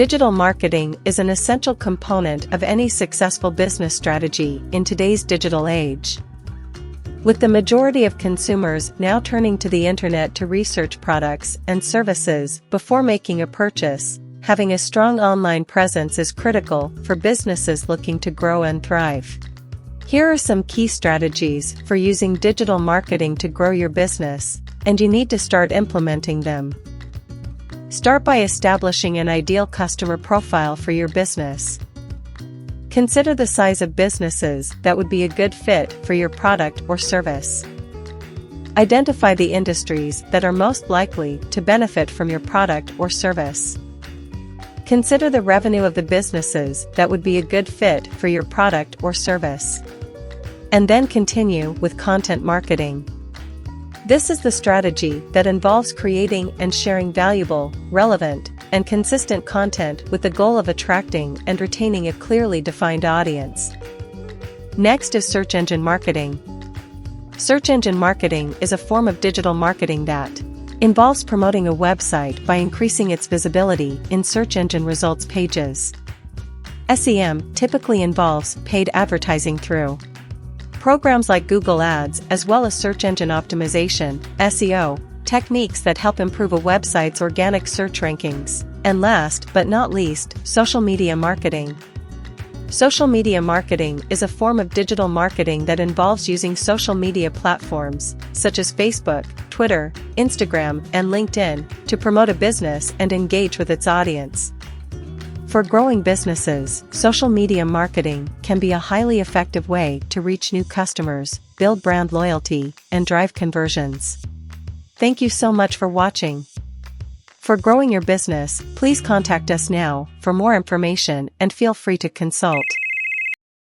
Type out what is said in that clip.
Digital marketing is an essential component of any successful business strategy in today's digital age. With the majority of consumers now turning to the internet to research products and services before making a purchase, having a strong online presence is critical for businesses looking to grow and thrive. Here are some key strategies for using digital marketing to grow your business, and you need to start implementing them. Start by establishing an ideal customer profile for your business. Consider the size of businesses that would be a good fit for your product or service. Identify the industries that are most likely to benefit from your product or service. Consider the revenue of the businesses that would be a good fit for your product or service. And then continue with content marketing. This is the strategy that involves creating and sharing valuable, relevant, and consistent content with the goal of attracting and retaining a clearly defined audience. Next is search engine marketing. Search engine marketing is a form of digital marketing that involves promoting a website by increasing its visibility in search engine results pages. SEM typically involves paid advertising through programs like Google Ads, as well as search engine optimization, SEO, techniques that help improve a website's organic search rankings. And last but not least, social media marketing. Social media marketing is a form of digital marketing that involves using social media platforms, such as Facebook, Twitter, Instagram, and LinkedIn, to promote a business and engage with its audience. For growing businesses, social media marketing can be a highly effective way to reach new customers, build brand loyalty, and drive conversions. Thank you so much for watching. For growing your business, please contact us now for more information and feel free to consult.